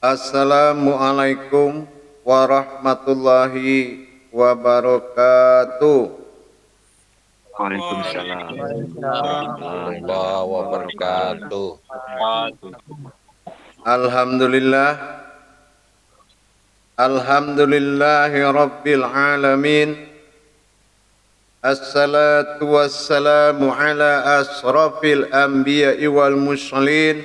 Assalamualaikum warahmatullahi wabarakatuh. Waalaikumsalam warahmatullahi wabarakatuh. Alhamdulillah, alhamdulillahi rabbil alamin. Assalatu wassalamu ala asrafil anbiya'i wal mursalin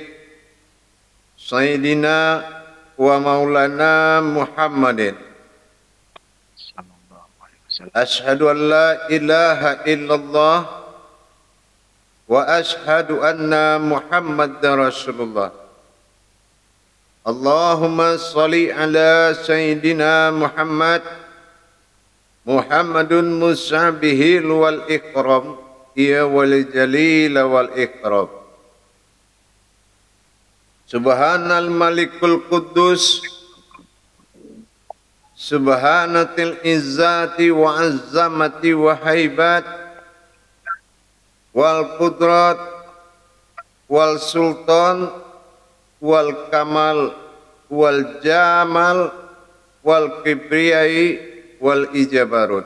Sayyidina wa maulana Muhammadin. Ashhadu an la ilaha illallah wa ashhadu anna Muhammadar Rasulullah. Allahumma salli ala Sayyidina Muhammadun musabihil wal ikram, ya wal jalil wal ikram. Subhanal malikul quddus, subhanatil izzati wa azzamati wa haibat, wal qudrat, wal sultan, wal kamal, wal jamal, wal kibriyai, wal ijabarut.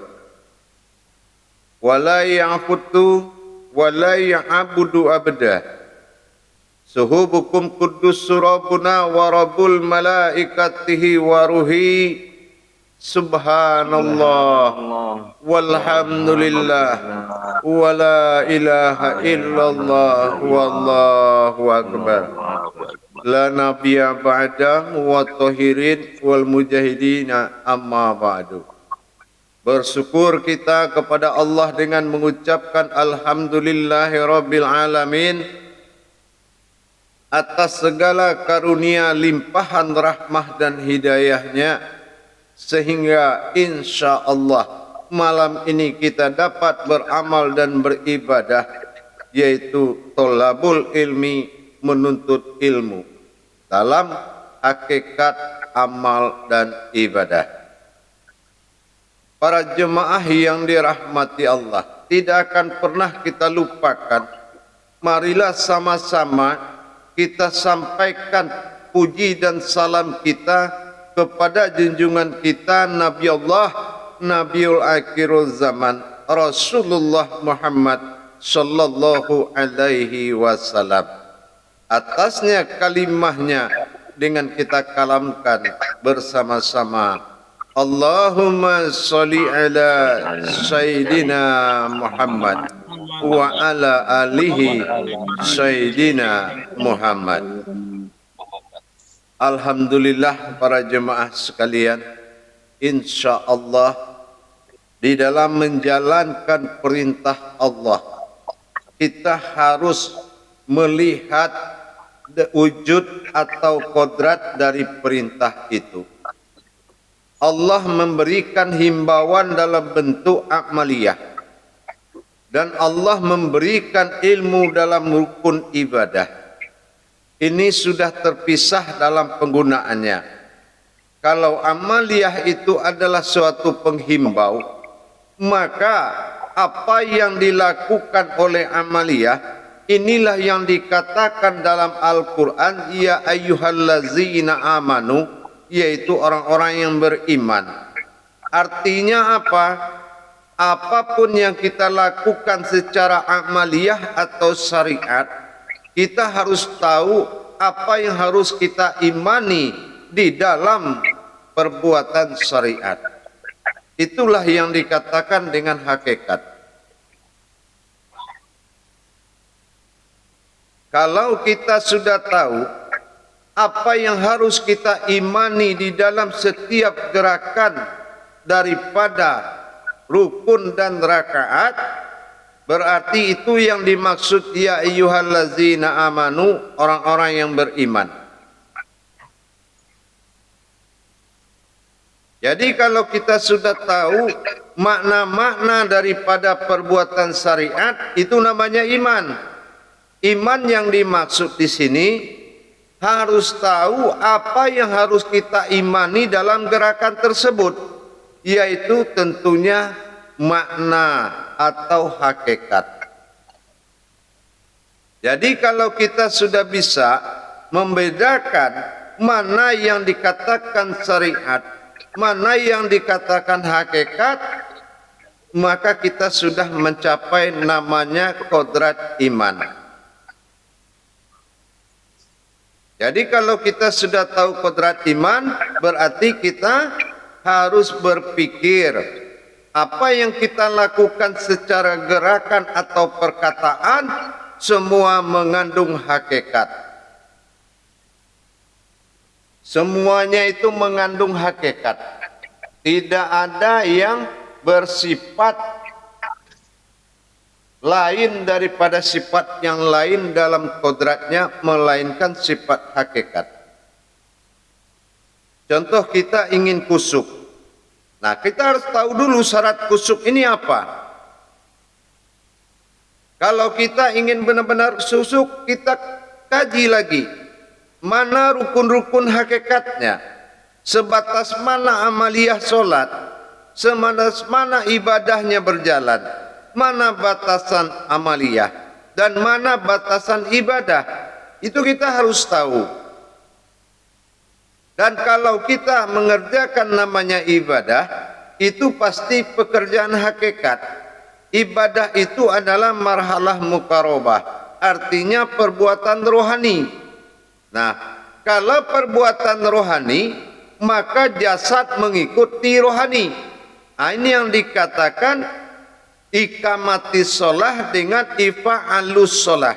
Wala ya'futu, wala ya'abudu abdah. Suhubukum kuddus surabuna wa rabbul malaikatihi wa ruhi. Subhanallah walhamdulillah wa la ilaha illallah wallahu akbar. La nabiyya ba'da wa tahirin wal mujahidina amma ba'du. Bersyukur kita kepada Allah dengan mengucapkan alhamdulillahi rabbil alamin atas segala karunia limpahan rahmah dan hidayahnya, sehingga insya Allah malam ini kita dapat beramal dan beribadah, yaitu tolabul ilmi, menuntut ilmu dalam hakikat amal dan ibadah. Para jemaah yang dirahmati Allah, tidak akan pernah kita lupakan, marilah sama-sama kita sampaikan puji dan salam kita kepada junjungan kita Nabi Allah, Nabiul Akhirul Zaman, Rasulullah Muhammad sallallahu alaihi wasallam. Atasnya kalimahnya dengan kita kalamkan bersama-sama. Allahumma salli ala Sayyidina Muhammad wa ala alihi Sayyidina Muhammad. Alhamdulillah para jemaah sekalian, insya Allah di dalam menjalankan perintah Allah, kita harus melihat wujud atau kodrat dari perintah itu. Allah memberikan himbauan dalam bentuk amaliyah, dan Allah memberikan ilmu dalam rukun ibadah. Ini sudah terpisah dalam penggunaannya. Kalau amaliyah itu adalah suatu penghimbau, maka apa yang dilakukan oleh amaliyah, inilah yang dikatakan dalam Al-Quran, ya ayyuhallazina amanu, yaitu orang-orang yang beriman. Artinya apa? Apapun yang kita lakukan secara amaliyah atau syariat, kita harus tahu apa yang harus kita imani di dalam perbuatan syariat. Itulah yang dikatakan dengan hakikat. Kalau kita sudah tahu apa yang harus kita imani di dalam setiap gerakan daripada rukun dan rakaat, berarti itu yang dimaksud ya ayyuhallazina amanu, orang-orang yang beriman. Jadi kalau kita sudah tahu makna-makna daripada perbuatan syariat, itu namanya iman. Iman yang dimaksud di sini harus tahu apa yang harus kita imani dalam gerakan tersebut, yaitu tentunya makna atau hakikat. Jadi kalau kita sudah bisa membedakan mana yang dikatakan syariat, mana yang dikatakan hakikat, maka kita sudah mencapai namanya kodrat iman. Jadi kalau kita sudah tahu kodrat iman, berarti kita harus berpikir apa yang kita lakukan secara gerakan atau perkataan semua mengandung hakikat. Semuanya itu mengandung hakikat. Tidak ada yang bersifat lain daripada sifat yang lain dalam kodratnya, melainkan sifat hakikat. Contoh, kita ingin kusuk. Nah, kita harus tahu dulu syarat kusuk ini apa. Kalau kita ingin benar-benar susuk, kita kaji lagi. Mana rukun-rukun hakikatnya? Sebatas mana amaliyah solat? Sebatas mana ibadahnya berjalan? Mana batasan amaliyah? Dan mana batasan ibadah? Itu kita harus tahu. Dan kalau kita mengerjakan namanya ibadah, itu pasti pekerjaan hakikat. Ibadah itu adalah marhalah muqarabah, artinya perbuatan rohani. Nah, kalau perbuatan rohani, maka jasad mengikuti rohani. Nah, ini yang dikatakan ikamatis sholah dengan ifa'alus sholah.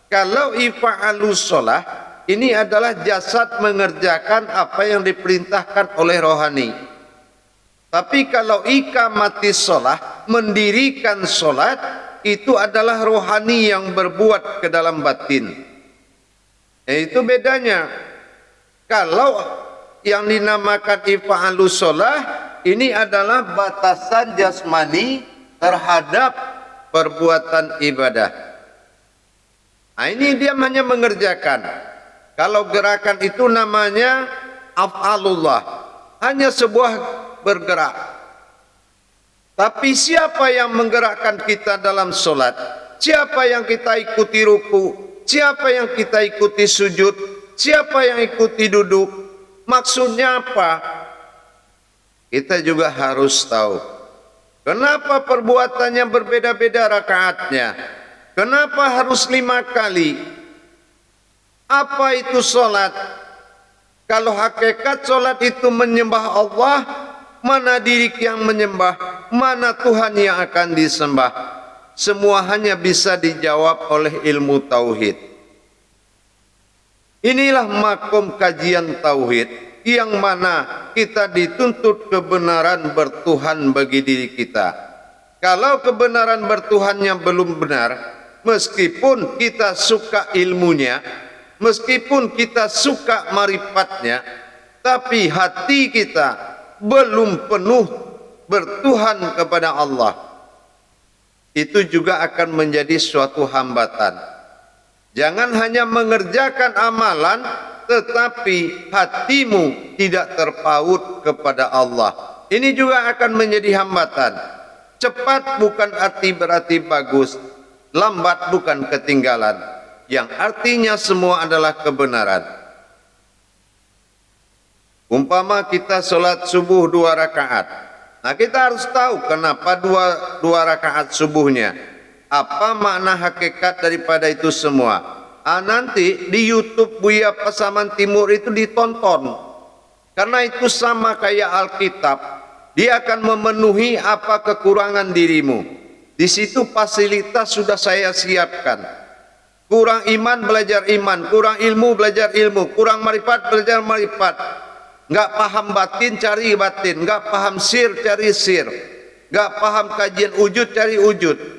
Kalau ifa'alus sholah, ini adalah jasad mengerjakan apa yang diperintahkan oleh rohani. Tapi kalau ikamatis sholah, mendirikan sholat, itu adalah rohani yang berbuat ke dalam batin. Itu bedanya. Kalau yang dinamakan ifa'alus sholah, ini adalah batasan jasmani terhadap perbuatan ibadah. Nah, ini dia hanya mengerjakan. Kalau gerakan itu namanya af'alullah, hanya sebuah bergerak. Tapi siapa yang menggerakkan kita dalam solat? Siapa yang kita ikuti ruku? Siapa yang kita ikuti sujud? Siapa yang ikuti duduk? Maksudnya apa? Kita juga harus tahu. Kenapa perbuatannya berbeda-beda rakaatnya? Kenapa harus 5 kali? Apa itu solat? Kalau hakikat solat itu menyembah Allah, mana diri yang menyembah, mana Tuhan yang akan disembah? Semua hanya bisa dijawab oleh ilmu tauhid. Inilah makom kajian tauhid, yang mana kita dituntut kebenaran bertuhan bagi diri kita. Kalau kebenaran bertuhannya belum benar, meskipun kita suka ilmunya, meskipun kita suka marifatnya, tapi hati kita belum penuh bertuhan kepada Allah, itu juga akan menjadi suatu hambatan. Jangan hanya mengerjakan amalan, tetapi hatimu tidak terpaut kepada Allah. Ini juga akan menjadi hambatan. Cepat bukan berarti bagus, lambat bukan ketinggalan, yang artinya semua adalah kebenaran. Umpama kita sholat subuh 2 rakaat. Nah, kita harus tahu kenapa dua rakaat subuhnya. Apa makna hakikat daripada itu semua? Nanti di YouTube Buya Pasaman Timur itu ditonton. Karena itu sama kayak Alkitab. Dia akan memenuhi apa kekurangan dirimu. Di situ fasilitas sudah saya siapkan. Kurang iman, belajar iman. Kurang ilmu, belajar ilmu. Kurang marifat, belajar marifat. Nggak paham batin, cari batin. Nggak paham sir, cari sir. Nggak paham kajian wujud, cari wujud.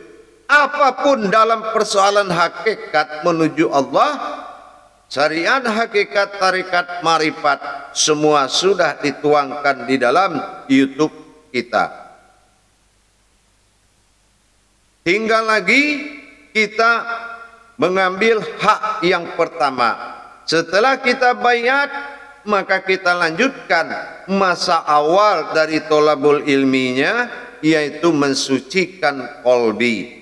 Apapun dalam persoalan hakikat menuju Allah, syariat, hakikat, tarikat, marifat, semua sudah dituangkan di dalam YouTube kita. Tinggal lagi kita mengambil hak yang pertama. Setelah kita bayat, maka kita lanjutkan masa awal dari tolabul ilminya, yaitu mensucikan kolbi.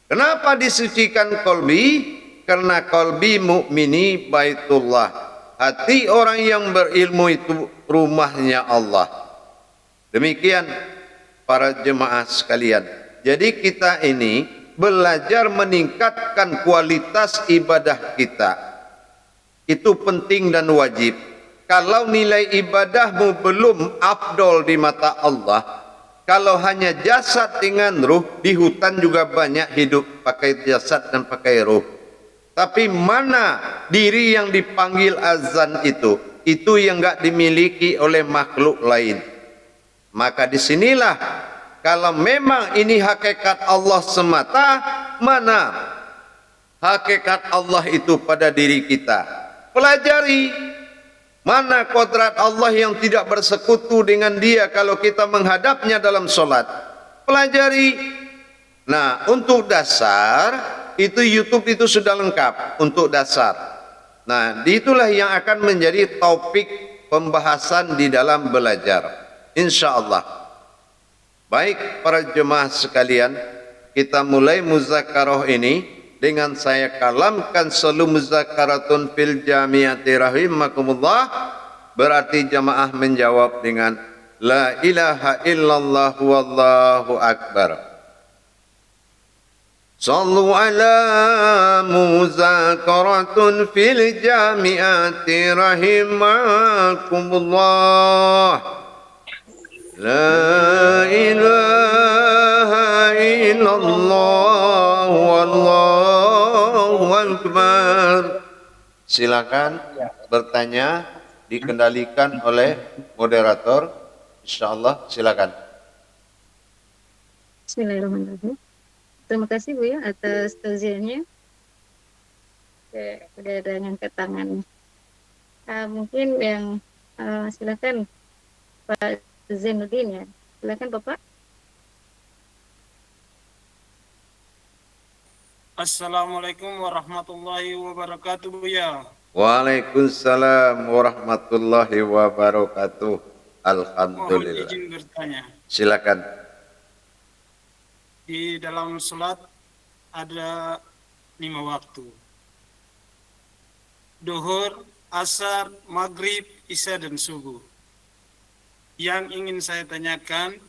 Kenapa disucikan kolbi? Karena kolbi mukmini baitullah. Hati orang yang berilmu itu rumahnya Allah. Demikian para jemaah sekalian. Jadi kita ini belajar meningkatkan kualitas ibadah kita. Itu penting dan wajib. Kalau nilai ibadahmu belum afdol di mata Allah, kalau hanya jasad dengan ruh, di hutan juga banyak hidup pakai jasad dan pakai ruh. Tapi mana diri yang dipanggil azan itu yang enggak dimiliki oleh makhluk lain. Maka disinilah kalau memang ini hakikat Allah semata, mana hakikat Allah itu pada diri kita. Pelajari mana kodrat Allah yang tidak bersekutu dengan dia kalau kita menghadapnya dalam solat. Pelajari. Nah, untuk dasar itu YouTube itu sudah lengkap untuk dasar. Nah, itulah yang akan menjadi topik pembahasan di dalam belajar, insya Allah. Baik para jemaah sekalian, kita mulai muzakarah ini dengan saya kalamkan selalu muzakaratun fil jamiati rahimakumullah, berarti jemaah menjawab dengan la ilaha illallah wallahu akbar. Sallu ala muzakaratun fil jamiati rahimakumullah. La ilaha illallah wallahu akbar. Silakan bertanya, dikendalikan oleh moderator. Insyaallah, silakan. Bismillahirrahmanirrahim. Terima kasih Bu ya atas tausiahnya. Udah ada yang angkat tangan. Mungkin yang silakan Pak Zainuddin ya. Silakan Bapak. Assalamualaikum warahmatullahi wabarakatuh Bu ya. Waalaikumsalam warahmatullahi wabarakatuh. Alhamdulillah. Mohon izin bertanya. Silakan. Di dalam sholat ada 5 waktu. Duhur, asar, maghrib, isya dan subuh. Yang ingin saya tanyakan,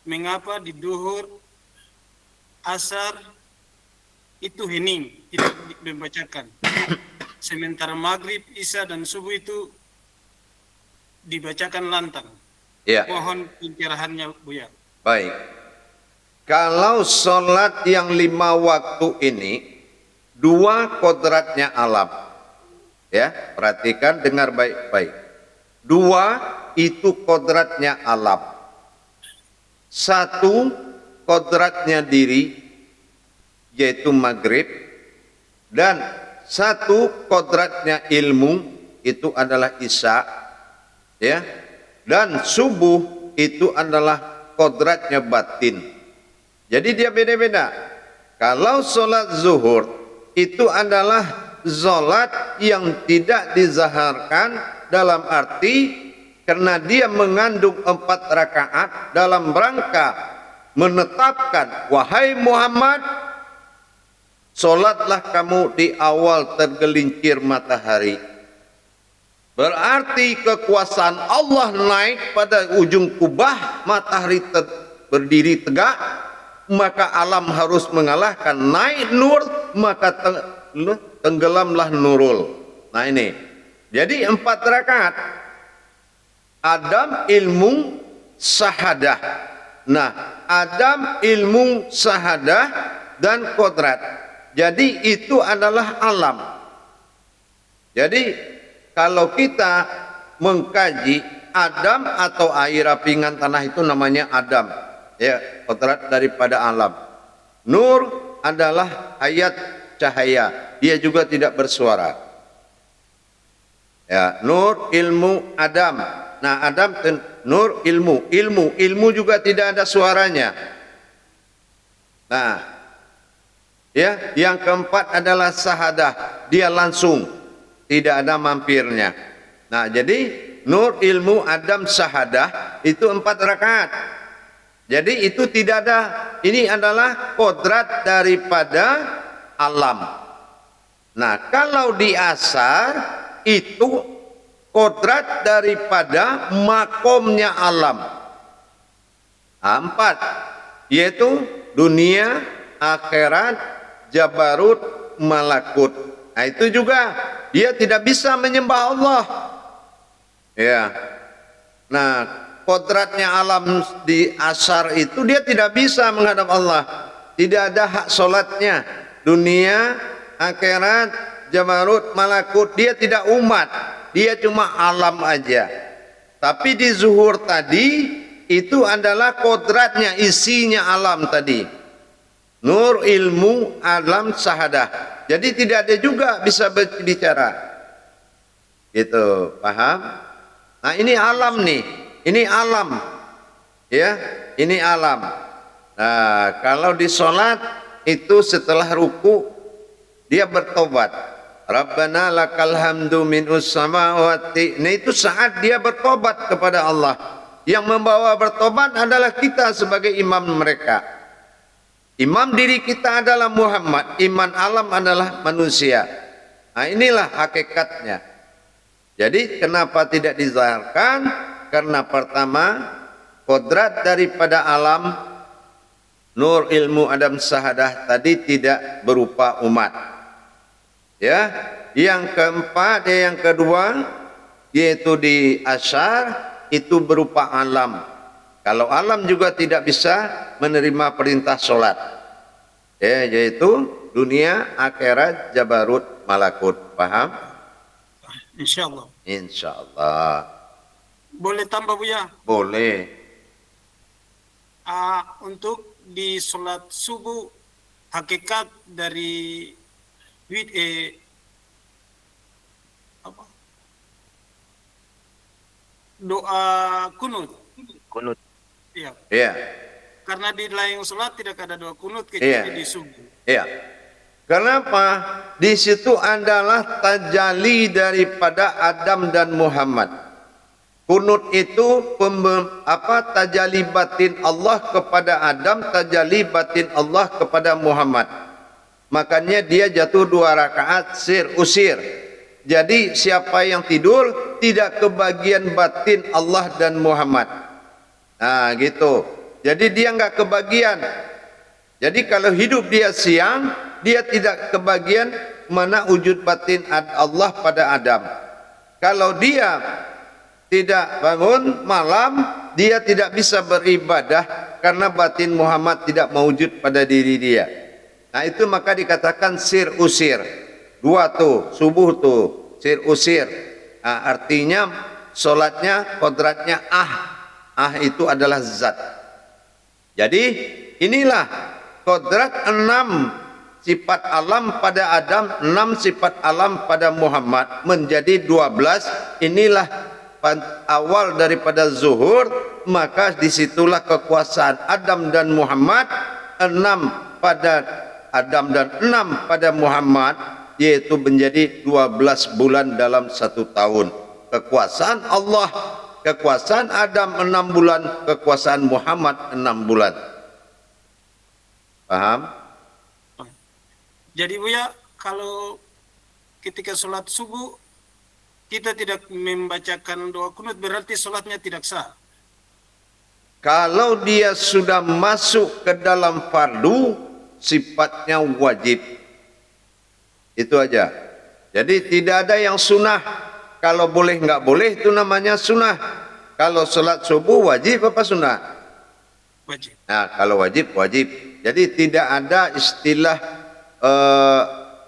mengapa di duhur, asar itu hening, tidak dibacakan. Sementara maghrib, isya dan subuh itu dibacakan lantang. Ya. Mohon pencerahannya Bu ya. Baik. Kalau sholat yang 5 waktu ini, 2 kodratnya alam. Ya, perhatikan, dengar baik-baik. 2 itu kodratnya alam. 1 kodratnya diri, yaitu maghrib. Dan 1 kodratnya ilmu, itu adalah isya. Ya. Dan subuh itu adalah kodratnya batin. Jadi dia beda-beda. Kalau sholat zuhur itu adalah sholat yang tidak dizaharkan, dalam arti karena dia mengandung 4 rakaat dalam rangka menetapkan, wahai Muhammad, sholatlah kamu di awal tergelincir matahari. Berarti kekuasaan Allah naik pada ujung kubah, matahari berdiri tegak, maka alam harus mengalahkan. Naik nur, maka tenggelamlah nurul. Nah ini, jadi 4 rakaat. Adam, ilmu, sahadah. Nah, Adam, ilmu, sahadah dan kodrat. Jadi itu adalah alam. Jadi kalau kita mengkaji Adam atau air, api, tanah itu namanya Adam. Ya, kodrat daripada alam. Nur adalah hayat, cahaya. Dia juga tidak bersuara. Ya, nur, ilmu, Adam. Nah, Adam, nur, ilmu juga tidak ada suaranya. Nah, ya, yang keempat adalah sahadah. Dia langsung, tidak ada mampirnya. Nah, jadi nur, ilmu, Adam, sahadah itu 4 rakaat. Jadi itu tidak ada, ini adalah kodrat daripada alam. Nah, kalau di asar itu kodrat daripada makomnya alam. Empat, yaitu dunia, akhirat, jabarut, malakut. Nah, itu juga dia tidak bisa menyembah Allah. Ya. Nah, kodratnya alam di asar itu dia tidak bisa menghadap Allah. Tidak ada hak solatnya. Dunia, akhirat, jabarut, malakut, dia tidak umat. Dia cuma alam aja. Tapi di zuhur tadi itu adalah kodratnya, isinya alam tadi. Nur, ilmu, alam, sahadah. Jadi tidak ada juga bisa berbicara. Gitu, paham? Nah, ini alam nih. Ini alam. Ya, ini alam. Nah, kalau di sholat itu setelah ruku dia bertobat. Rabbana lakal hamdu minus samawati. Nah, itu saat dia bertobat kepada Allah. Yang membawa bertobat adalah kita sebagai imam mereka. Imam diri kita adalah Muhammad, iman alam adalah manusia. Nah, inilah hakikatnya. Jadi kenapa tidak dizahirkan? Karena pertama, kodrat daripada alam, nur, ilmu, adam, sahadah tadi tidak berupa umat. Ya, yang keempat, yang kedua, yaitu di asyar itu berupa alam. Kalau alam juga tidak bisa menerima perintah sholat, ya, yaitu dunia, akhirat, jabarut, malakut. Paham? Insyaallah. Insyaallah. Boleh tambah Buya? Boleh. Untuk di sholat subuh, hakikat dari doa kunut. Kunut. Iya. Iya. Karena di lain sholat tidak ada doa kunut kecuali di subuh. Iya. Kenapa? Di situ adalah tajalli daripada Adam dan Muhammad. Kunut itu tajalli batin Allah kepada Adam, tajalli batin Allah kepada Muhammad. Makanya dia jatuh 2 rakaat sir usir. Jadi siapa yang tidur tidak kebagian batin Allah dan Muhammad. Nah, gitu. Jadi dia enggak kebagian. Jadi kalau hidup dia siang, dia tidak kebagian mana wujud batin Allah pada Adam. Kalau dia tidak bangun malam, dia tidak bisa beribadah karena batin Muhammad tidak mewujud pada diri dia. Nah, itu maka dikatakan sir usir. 2 tuh, subuh tuh, sir usir. Nah, artinya solatnya kodratnya itu adalah zat. Jadi inilah kodrat 6 sifat alam pada Adam, 6 sifat alam pada Muhammad menjadi 12. Inilah awal daripada zuhur, maka disitulah kekuasaan Adam dan Muhammad. 6 pada Adam dan 6 pada Muhammad, yaitu menjadi 12 bulan dalam 1 tahun. Kekuasaan Allah, kekuasaan Adam 6 bulan, kekuasaan Muhammad 6 bulan. Paham? Jadi Buya, kalau ketika sholat subuh kita tidak membacakan doa kunut, berarti sholatnya tidak sah. Kalau dia sudah masuk ke dalam fardu, sifatnya wajib. Itu aja. Jadi tidak ada yang sunnah. Kalau boleh nggak boleh itu namanya sunnah. Kalau sholat subuh wajib apa sunnah? Wajib. Nah, kalau wajib, wajib. Jadi tidak ada istilah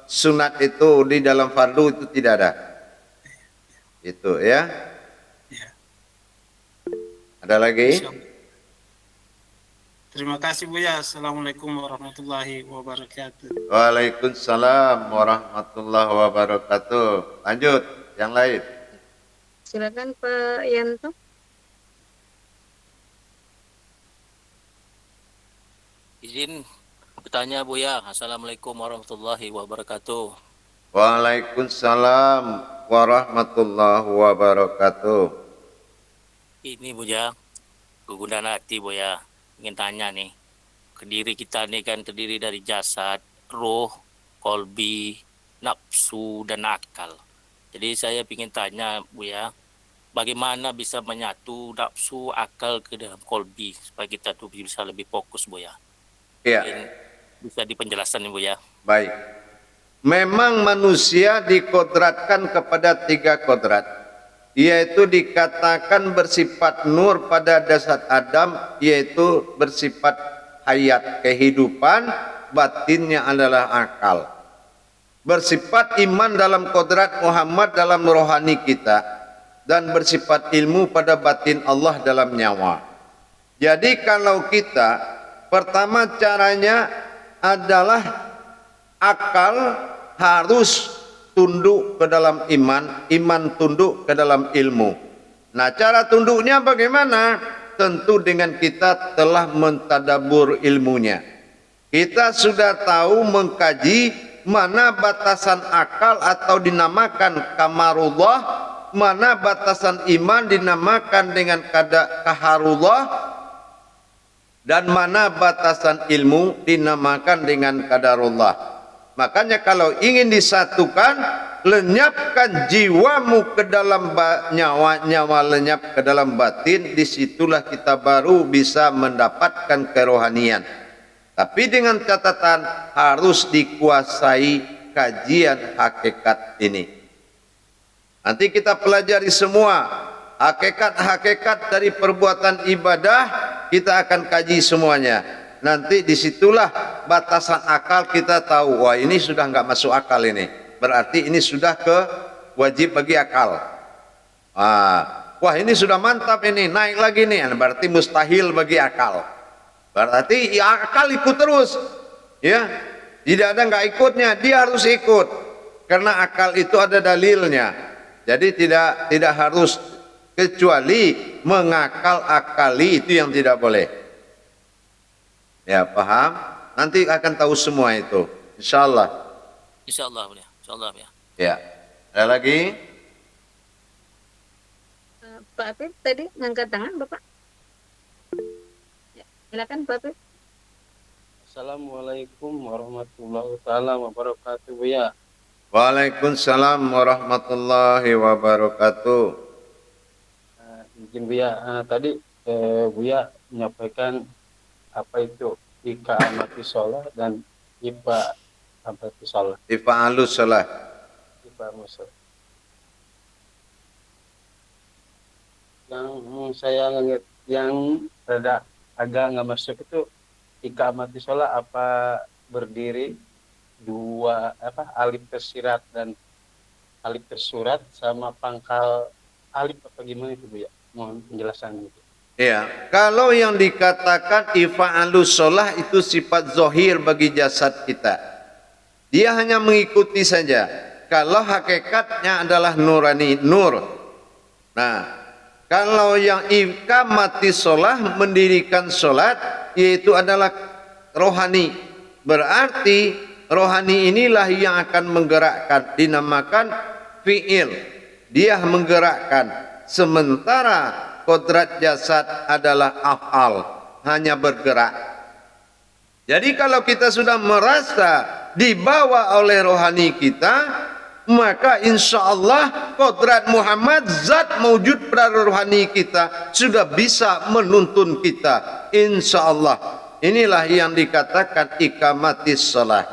sunat itu di dalam fardu, itu tidak ada. Itu ya. Ya. Ada lagi? Terima kasih Buya. Assalamualaikum warahmatullahi wabarakatuh. Waalaikumsalam warahmatullahi wabarakatuh. Lanjut, yang lain. Silakan Pak Yanto. Izin bertanya Buya. Assalamualaikum warahmatullahi wabarakatuh. Waalaikumsalam warahmatullahi wabarakatuh. Ini Buya, kegunaan hati Buya. Ingin tanya nih, diri kita nih kan terdiri dari jasad, roh, kolbi, nafsu, dan akal. Jadi saya ingin tanya Buya, bagaimana bisa menyatu nafsu akal ke dalam kolbi supaya kita tuh bisa lebih fokus Buya. Ya, Mungkin bisa dipenjelasan nih Buya. baik. Memang manusia dikodratkan kepada 3 kodrat, yaitu dikatakan bersifat nur pada dasar Adam, yaitu bersifat hayat, kehidupan, batinnya adalah akal. Bersifat iman dalam kodrat Muhammad dalam rohani kita, dan bersifat ilmu pada batin Allah dalam nyawa. Jadi kalau kita, pertama caranya adalah akal harus tunduk ke dalam iman, iman tunduk ke dalam ilmu. Nah, cara tunduknya bagaimana? Tentu dengan kita telah mentadabur ilmunya. Kita sudah tahu mengkaji mana batasan akal atau dinamakan kamarullah, mana batasan iman dinamakan dengan kaharullah, dan mana batasan ilmu dinamakan dengan kadarullah. Makanya kalau ingin disatukan, lenyapkan jiwamu ke dalam nyawa, nyawa lenyap ke dalam batin, disitulah kita baru bisa mendapatkan kerohanian. Tapi dengan catatan harus dikuasai kajian hakikat ini. Nanti kita pelajari semua hakikat-hakikat dari perbuatan ibadah, kita akan kaji semuanya. Nanti disitulah batasan akal kita tahu, wah ini sudah nggak masuk akal ini, berarti ini sudah ke wajib bagi akal. Wah ini sudah mantap ini, naik lagi nih, berarti mustahil bagi akal. Berarti ya, akal ikut terus, ya, tidak ada nggak ikutnya, dia harus ikut, karena akal itu ada dalilnya. Jadi tidak harus, kecuali mengakal-akali itu yang tidak boleh. Ya, paham? Nanti akan tahu semua itu, insyaallah. Insyaallah Buya. Insyaallah ya. Ya. Ada lagi? Pak Apip tadi ngangkat tangan Bapak. Ya, silakan Pak Apip. Assalamualaikum warahmatullahi taala wabarakatuh Buya. Waalaikumsalam warahmatullahi wabarakatuh. Izin Buya, tadi Buya menyampaikan apa itu ika amati sholat dan ipa amati sholat. Ifa'alus sholat. Ipa musuh. Yang saya ngeliat yang rada agak nggak masuk itu ika amati sholat apa berdiri dua apa alif tersirat dan alif tersurat sama pangkal alif apa gimana itu Bu ya? Mohon penjelasan gitu. Ya, kalau yang dikatakan ifa'alus sholah itu sifat zohir bagi jasad kita. Dia hanya mengikuti saja. Kalau hakikatnya adalah nurani, nur. Nah, kalau yang iqamati sholah, mendirikan sholat, yaitu adalah rohani. Berarti rohani inilah yang akan menggerakkan, dinamakan fi'il. Dia menggerakkan. Sementara kodrat jasad adalah af'al, hanya bergerak. Jadi kalau kita sudah merasa dibawa oleh rohani kita, maka insya Allah kodrat Muhammad, zat mewujud pada rohani kita, sudah bisa menuntun kita. Insya Allah. Inilah yang dikatakan ikamatis sholah.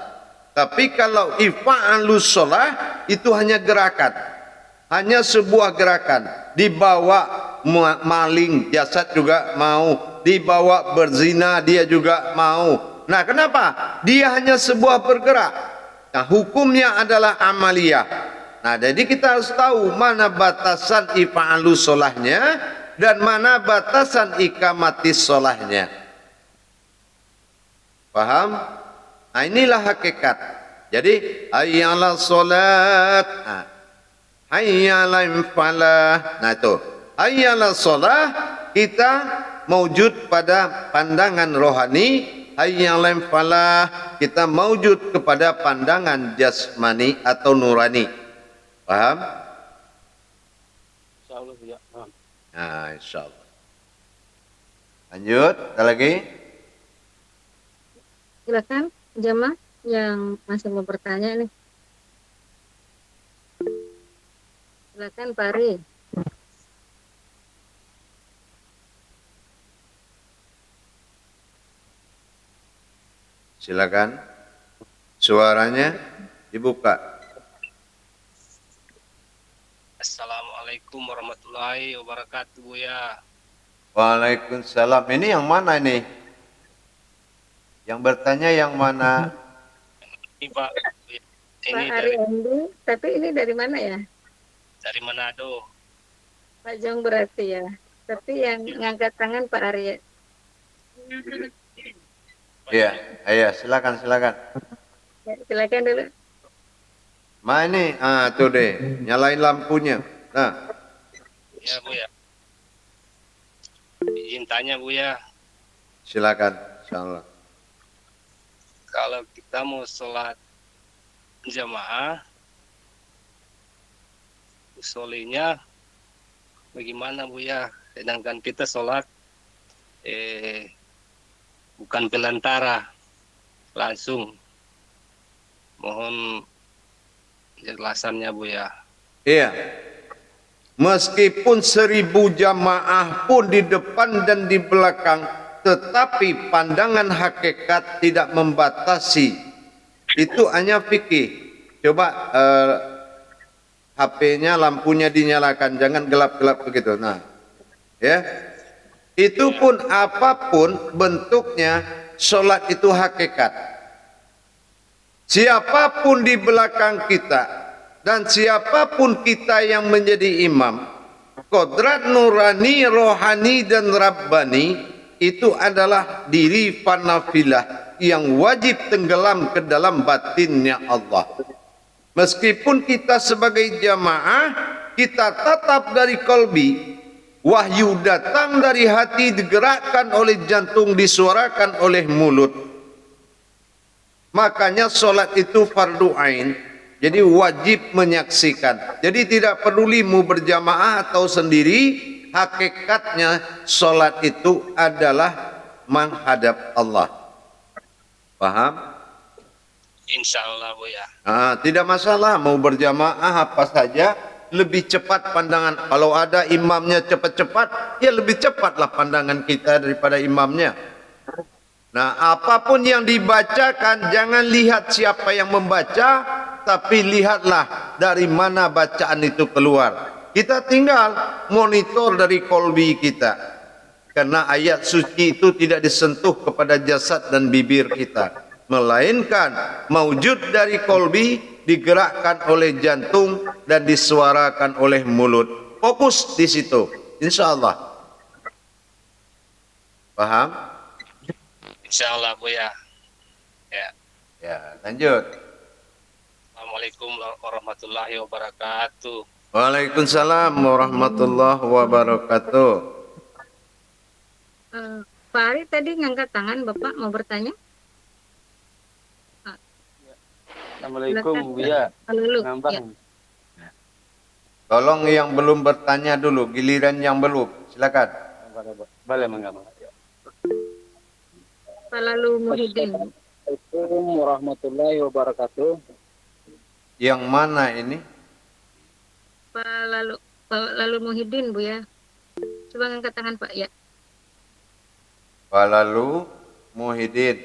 Tapi kalau ifa'alus sholah, itu hanya gerakan. Hanya sebuah gerakan. Dibawa maling, jasad juga mau. Dibawa berzina, dia juga mau. Nah, kenapa? Dia hanya sebuah bergerak. Nah, hukumnya adalah amaliyah. Nah, jadi kita harus tahu mana batasan ifa'alus sholahnya dan mana batasan ikamatis sholahnya. Paham? Nah, inilah hakikat. Jadi, hayyalah sholat. Hayyalah falah. Nah, itu. Hayyalah sholah, kita mewujud pada pandangan rohani. Hayyalah falah, kita mewujud kepada pandangan jasmani atau nurani. Paham? Insyaallah ya. Nah, insyaallah. Lanjut, ada lagi? Silakan jamaah yang masih mau bertanya nih. Silakan Pak Ari. Silakan. Suaranya dibuka. Assalamualaikum warahmatullahi wabarakatuh, Buya. Waalaikumsalam. Ini yang mana ini? Yang bertanya yang mana? Ini Pak, Pak ini Ari Andi, tapi ini dari mana ya? dari Manado. Pak Jong berarti ya. Tapi yang ngangkat tangan Pak Ari. Iya, iya, silakan. Ya, silakan dulu. Ma ini, tuh deh, nyalain lampunya. Nah, Ya, Buya. Izin tanya, Buya. silakan, insyaallah. Kalau kita mau sholat jamaah, usulinya bagaimana, Buya? Sedangkan kita sholat bukan pelantara, langsung. Mohon jelasannya, Buya. Iya. Meskipun 1000 jamaah pun di depan dan di belakang, tetapi pandangan hakikat tidak membatasi. Itu hanya fikih. Coba HP-nya lampunya dinyalakan, jangan gelap-gelap begitu. Nah, ya. Itu pun apapun bentuknya, sholat itu hakikat. Siapapun di belakang kita dan siapapun kita yang menjadi imam, kodrat nurani, rohani dan rabbani itu adalah diri fanafilah yang wajib tenggelam ke dalam batinnya Allah. Meskipun kita sebagai jamaah, kita tatap dari kolbi, wahyu datang dari hati, digerakkan oleh jantung, disuarakan oleh mulut. Makanya solat itu fardu ain. Jadi wajib menyaksikan. Jadi tidak peduli mau berjamaah atau sendiri, hakikatnya solat itu adalah menghadap Allah. Paham? Insya Allah, Buya. Tidak masalah mau berjamaah apa saja, lebih cepat pandangan. Kalau ada imamnya cepat-cepat, ya lebih cepatlah pandangan kita daripada imamnya. Nah, apapun yang dibacakan, jangan lihat siapa yang membaca, tapi lihatlah dari mana bacaan itu keluar. Kita tinggal monitor dari kolbi kita. Karena ayat suci itu tidak disentuh kepada jasad dan bibir kita, melainkan maujud dari kolbi, digerakkan oleh jantung dan disuarakan oleh mulut. Fokus di situ, insya Allah. Paham? Insya Allah, Buya. Ya. Ya, lanjut. Assalamualaikum warahmatullahi wabarakatuh. Waalaikumsalam warahmatullahi wabarakatuh. Pak Ari tadi ngangkat tangan, Bapak mau bertanya? Assalamualaikum, Buya. Lalu, Ngambang. ya. Tolong yang belum bertanya dulu, giliran yang belum. Silakan. Boleh menggambang. Pak Lalu Muhyiddin. Assalamualaikum warahmatullahi wabarakatuh. Yang mana ini? Pak Lalu Muhyiddin, Bu ya. Coba ngangkat tangan Pak ya. Lalu Muhyiddin.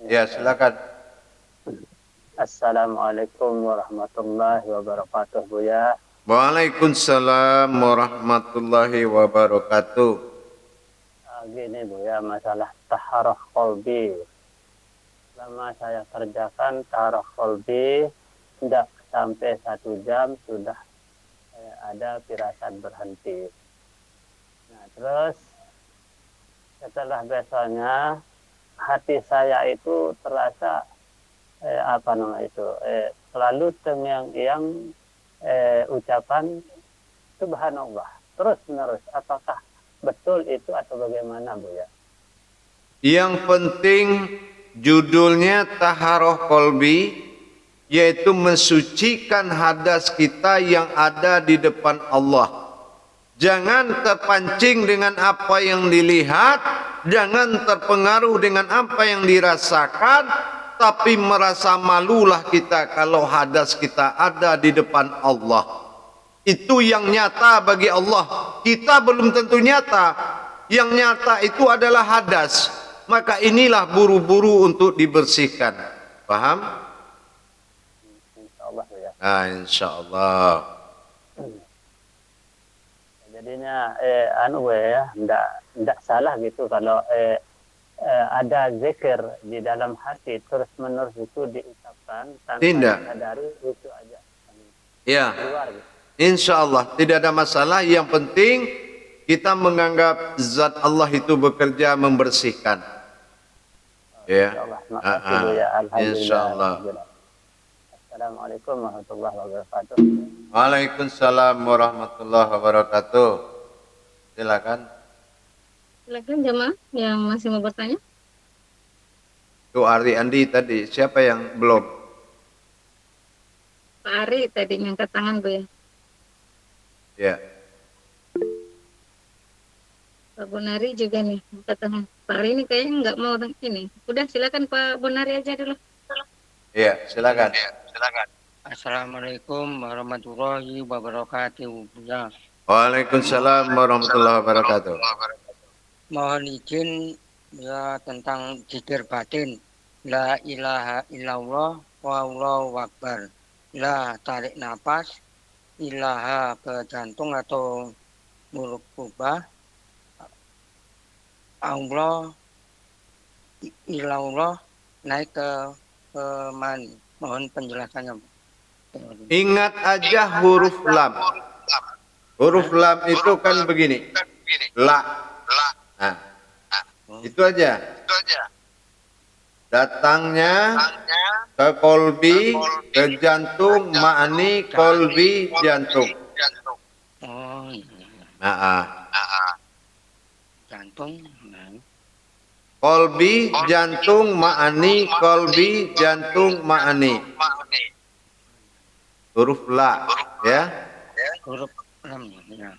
Ya, silakan. Assalamualaikum warahmatullahi wabarakatuh, Buya. Waalaikumsalam warahmatullahi wabarakatuh. Gini, Buya, masalah taharah qalbi. Selama saya kerjakan taharah qalbi, tidak sampai 1 jam sudah ada firasat berhenti. Nah, terus setelah besoknya hati saya itu terasa selalu terngiang-ngiang ucapan subhanallah terus menerus. Apakah betul itu atau bagaimana, Bu ya? Yang penting judulnya taharah qalbi, yaitu mensucikan hadas kita yang ada di depan Allah. Jangan terpancing dengan apa yang dilihat, jangan terpengaruh dengan apa yang dirasakan, tapi merasa malulah kita kalau hadas kita ada di depan Allah. Itu yang nyata bagi Allah. Kita belum tentu nyata. Yang nyata itu adalah hadas. Maka inilah buru-buru untuk dibersihkan. Paham? Insyaallah Buya. Nah, insyaallah. Jadinya Buya, enggak salah gitu kalau ada zikir di dalam hati terus menerus itu diucapkan tanpa Tidak. disadari, itu aja Ya, keluar gitu. insyaallah tidak ada masalah. Yang penting kita menganggap zat Allah itu bekerja membersihkan. Ya. Insyaallah. Makasih Buya. Alhamdulillah. Insyaallah. Assalamualaikum warahmatullahi wabarakatuh. Waalaikumsalam warahmatullahi wabarakatuh. Silakan. Silakan jemaah yang masih mau bertanya. Itu Ari Andi tadi. Siapa yang belum? Pak Ari tadi ngangkat tangan Bu ya. Ya. Pak Bonari juga nih ngangkat tangan. Pak Ari ini kayaknya nggak mau ini. Udah silakan Pak Bonari aja dulu. Ya, silakan. Assalamualaikum warahmatullahi wabarakatuh. Ya, Waalaikumsalam warahmatullahi wabarakatuh. mohon izin ya tentang zikir batin. La ilaha illallah wallahu akbar. La tarik nafas, ilaha ke jantung atau mulut kubah. Allah ilallah naik ke mani. Mohon penjelasannya. Ingat aja huruf lam. Huruf lam itu kan begini. La. Nah, itu aja. Datangnya ke kolbi, ke jantung, ma'ani, kolbi, jantung. Oh, iya. Nah, Jantung. Nah. kolbi, jantung, ma'ani, kolbi, jantung, ma'ani. Huruf la, ya. Huruf lam ya.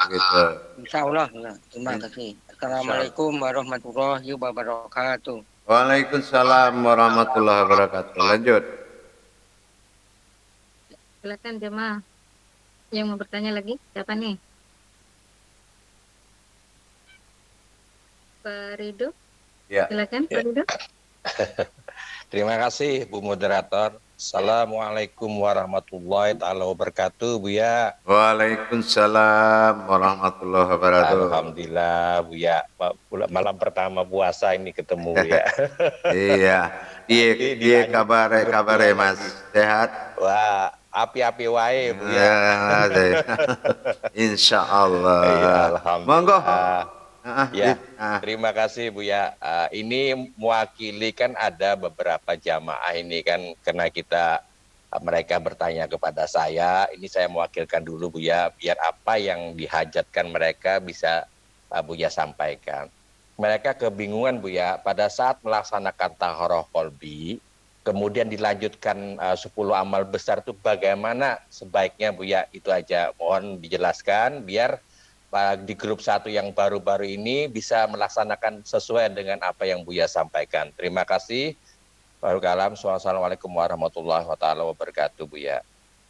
Gitu. Insya Allah ya. Terima kasih. Assalamualaikum warahmatullahi wabarakatuh. Waalaikumsalam warahmatullahi wabarakatuh. Lanjut. Silakan jemaah yang mau bertanya lagi. Siapa nih? Pak Ridho. Ya. Silakan Pak Ridho. Terima kasih Bu Moderator. Assalamualaikum warahmatullahi taala wabarakatuh, Buya. Waalaikumsalam warahmatullahi wabarakatuh. Alhamdulillah, Buya. Malam pertama puasa ini ketemu, Buya. Iya. Iya kabar Mas. Sehat? Wah, api-api wae, Buya. Ya, insya Allah. Iya, alhamdulillah. Monggo. Ya, terima kasih Buya. Ini mewakili kan ada beberapa jamaah ini kan karena mereka bertanya kepada saya, ini saya mewakilkan dulu Buya, biar apa yang dihajatkan mereka bisa Buya sampaikan. Mereka kebingungan Buya pada saat melaksanakan taharah qalbi, kemudian dilanjutkan 10 amal besar itu bagaimana sebaiknya Buya, itu aja mohon dijelaskan biar di grup 1 yang baru-baru ini bisa melaksanakan sesuai dengan apa yang Buya sampaikan. Terima kasih. Wassalamualaikum warahmatullahi wabarakatuh Buya.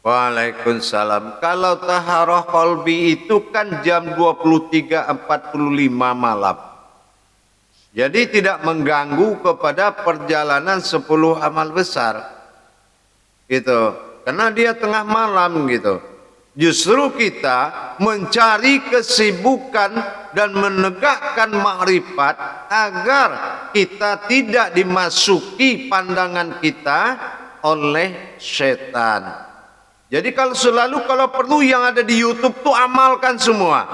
Waalaikumsalam. Kalau taharah qalbi itu kan jam 23.45 malam. Jadi tidak mengganggu kepada perjalanan 10 amal besar. Gitu. Karena dia tengah malam gitu. Justru kita mencari kesibukan dan menegakkan makrifat agar kita tidak dimasuki pandangan kita oleh setan. Jadi kalau perlu yang ada di YouTube tuh amalkan semua.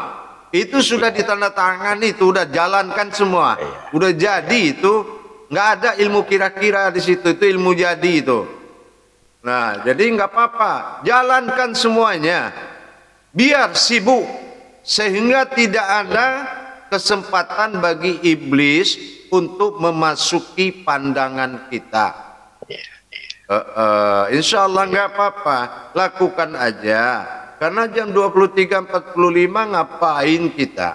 Itu sudah ditandatangani, itu udah jalankan semua. Udah jadi itu, nggak ada ilmu kira-kira di situ, itu ilmu jadi itu. Nah, jadi nggak apa-apa, jalankan semuanya, biar sibuk, sehingga tidak ada kesempatan bagi iblis untuk memasuki pandangan kita. Insya Allah nggak apa-apa, lakukan aja, karena jam 23.45 ngapain kita?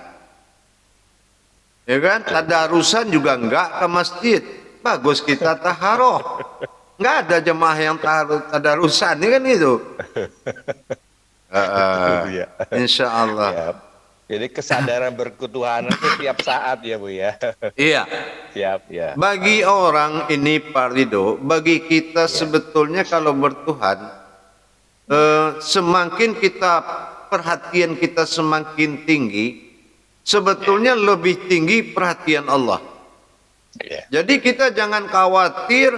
Ya kan, tadarusan juga nggak ke masjid, bagus kita taharoh. Nggak ada jemaah yang tadarusan, ini kan itu. Buya. Insya Allah. Ya. Jadi kesadaran berketuhanan itu tiap saat ya Bu ya. Iya. Siap ya. Bagi orang ini Pak Ridho, bagi kita sebetulnya kalau bertuhan, semakin kita perhatian kita semakin tinggi, sebetulnya lebih tinggi perhatian Allah. Jadi kita jangan khawatir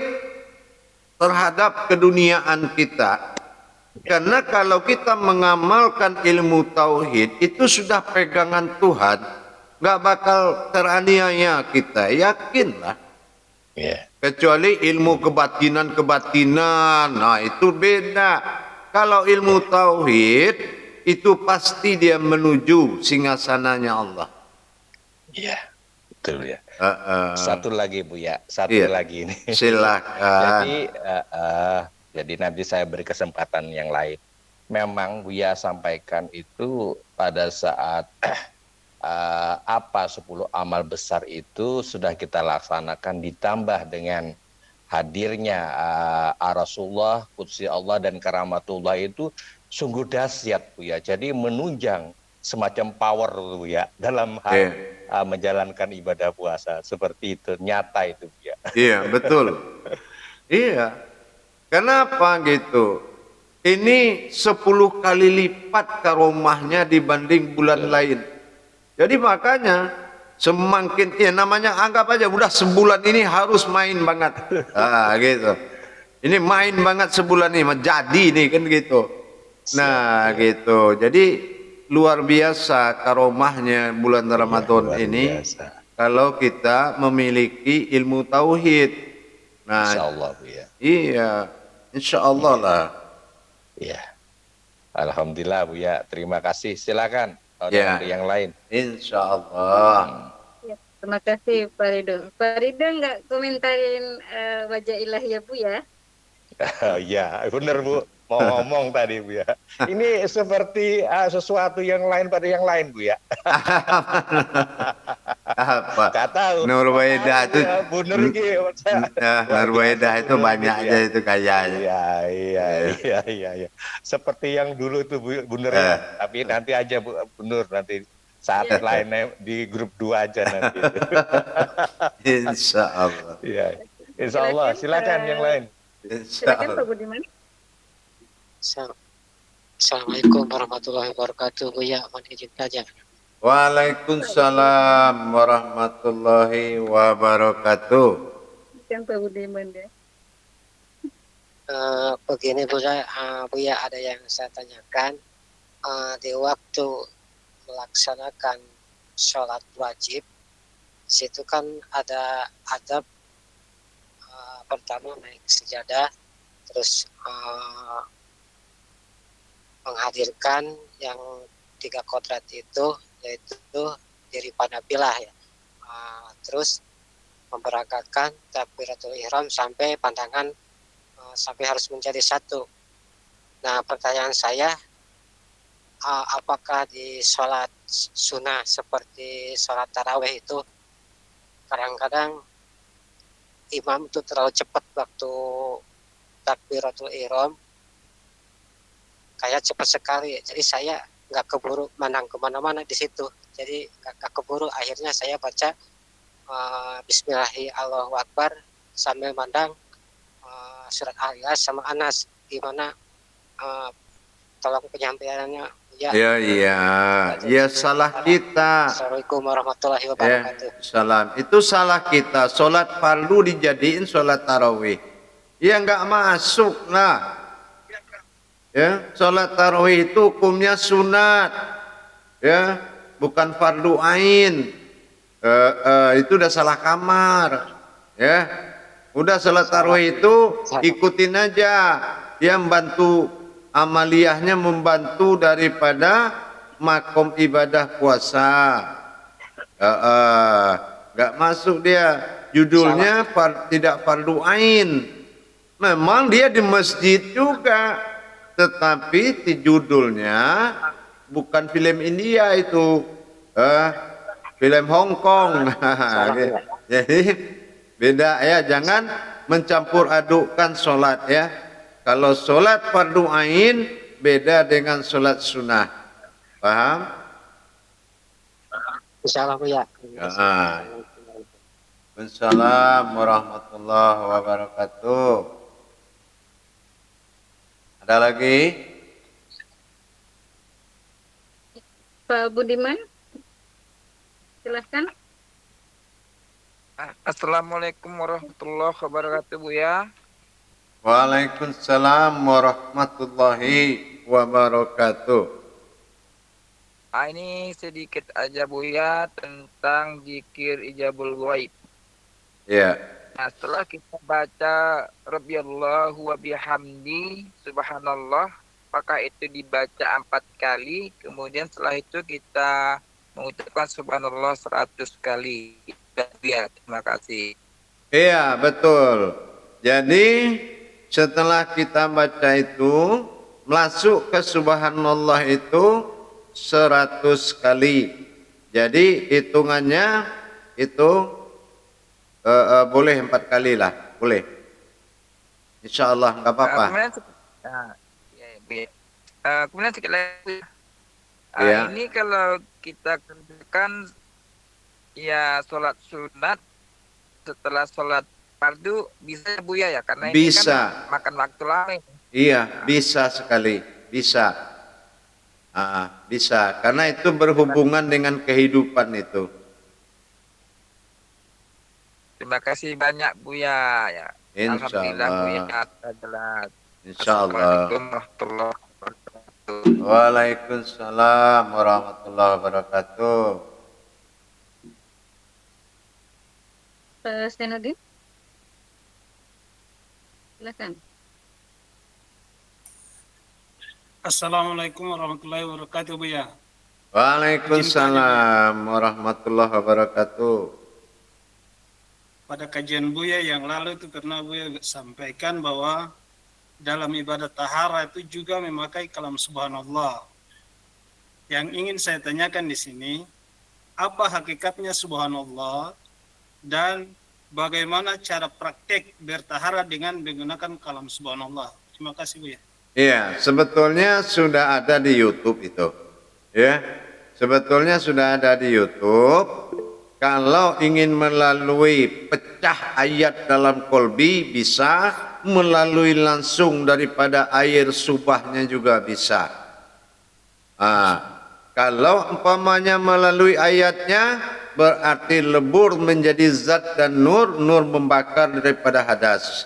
terhadap keduniaan kita. Karena kalau kita mengamalkan ilmu tauhid itu sudah pegangan Tuhan, nggak bakal teraniaya kita, yakinlah. Kecuali ilmu kebatinan, nah itu beda. Kalau ilmu tauhid itu pasti dia menuju singgasananya Allah. Iya, betul ya. Satu lagi Bu ya, satu lagi ini. Silakan. Jadi nanti saya beri kesempatan yang lain. Memang Buya sampaikan itu pada saat 10 amal besar itu sudah kita laksanakan, ditambah dengan hadirnya Rasulullah, Qudsi Allah dan Karamatullah itu sungguh dahsyat Buya. Jadi menunjang semacam power Buya dalam hal menjalankan ibadah puasa. Seperti itu, nyata itu Buya. Iya, betul. Iya. Kenapa gitu? Ini 10 kali lipat karomahnya dibanding bulan lain. Jadi makanya semakin namanya anggap aja udah sebulan ini harus main banget. Gitu. Ini main banget sebulan ini menjadi nih kan gitu. Nah, gitu. Jadi luar biasa karomahnya bulan Ramadan ini kalau kita memiliki ilmu tauhid. Nah, insyaallah Bu ya. Iya. Insya Allah lah. Iya. Alhamdulillah Bu ya. Terima kasih. Silakan. Ada yang lain. Insya Allah. Ya, terima kasih Pak Ridho. Pak Ridho nggak komentarin wajah ilahi ya Bu ya? Ya, benar Bu. Mau ngomong tadi Bu ya. Ini seperti sesuatu yang lain pada yang lain Bu ya. Apa? Gak tahu. Nurwaidah itu bener gitu. Nurwaidah itu banyak aja itu kayaknya. Iya. Seperti yang dulu itu bener ya. Tapi nanti aja Bu Nur, nanti saat lainnya di grup 2 aja nanti. Insya Allah. Iya. Insya Allah. Silakan yang lain. Silakan Pak Budiman. Assalamualaikum warahmatullahi wabarakatuh. Buya, mohon izin saja. Waalaikumsalam warahmatullahi wabarakatuh. Kan Pak Budiman ya. Begini Buya, ada yang saya tanyakan. Di waktu melaksanakan sholat wajib, situ kan ada adab pertama naik sejadah, terus menghadirkan yang 3 kodrat itu, yaitu diri panabilah ya. Terus memberangkatkan takbiratul ihram sampai pandangan sampai harus menjadi satu. Nah, pertanyaan saya, apakah di sholat sunnah seperti sholat tarawih itu kadang-kadang imam itu terlalu cepat waktu takbiratul ihram, kayak cepat sekali, jadi saya nggak keburu mandang kemana-mana di situ, jadi nggak keburu, akhirnya saya baca Bismillahirrahmanirrahim Allahu Akbar sambil mandang surat Al-Ikhlas sama Anas. Gimana tolong penyampaiannya ya? Ya salah kita. Assalamualaikum warahmatullahi wabarakatuh. Salam. Itu salah kita. Sholat fardu dijadiin sholat tarawih. Ya nggak masuk lah. Ya, sholat tarawih itu hukumnya sunat, ya, bukan fardu ain. Itu udah salah kamar, ya. Udah sholat tarawih itu ikutin aja, dia membantu amaliyahnya, membantu daripada makom ibadah puasa. Nggak masuk dia, judulnya tidak fardu ain. Memang dia di masjid juga, tetapi di judulnya bukan film India itu, film Hong Kong. Jadi beda ya, jangan mencampur adukkan sholat ya. Kalau sholat fardu ain beda dengan sholat sunnah. Paham? Insya Allah Buya. Assalamualaikum warahmatullahi wabarakatuh. Ada lagi? Pak Budiman, silahkan. Assalamualaikum warahmatullahi wabarakatuh, Buya. Waalaikumsalam warahmatullahi wabarakatuh. Ini sedikit aja, Buya, tentang zikir ijabul ghaib. Ya. Nah, setelah kita baca Rabbiyallahu wa bihamdi subhanallah, maka itu dibaca 4 kali, kemudian setelah itu kita mengucapkan subhanallah 100 kali. Ya, terima kasih. Iya, betul. Jadi setelah kita baca itu, masuk ke subhanallah itu 100 kali. Jadi hitungannya itu boleh 4 kali lah, boleh. Insya Allah nggak apa-apa. Kemudian sekali lagi, Ya. ini kalau kita kerjakan ya sholat sunat setelah sholat fardu bisa ya, Buya, ya, karena ini Bisa. kan makan waktu lama. Iya, bisa sekali, bisa. Bisa, karena itu berhubungan dengan kehidupan itu. Terima kasih banyak, Buya, ya. Insya Alhamdulillah, Buya, Allah. jelas. Insya Allah. Assalamualaikum warahmatullahi wabarakatuh. Waalaikumsalam warahmatullahi wabarakatuh. Pak Senodin, silahkan. Assalamualaikum warahmatullahi wabarakatuh, Buya. Waalaikumsalam warahmatullahi wabarakatuh. Pada kajian Buya yang lalu itu pernah Buya sampaikan bahwa dalam ibadah tahara itu juga memakai kalam subhanallah. Yang ingin saya tanyakan di sini, apa hakikatnya subhanallah dan bagaimana cara praktek bertahara dengan menggunakan kalam subhanallah? Terima kasih, Buya. Iya, sebetulnya sudah ada di YouTube itu. Ya, sebetulnya sudah ada di YouTube. Kalau ingin melalui pecah ayat dalam kolbi bisa, melalui langsung daripada air subahnya juga bisa. Kalau umpamanya melalui ayatnya berarti lebur menjadi zat dan nur, nur membakar daripada hadas.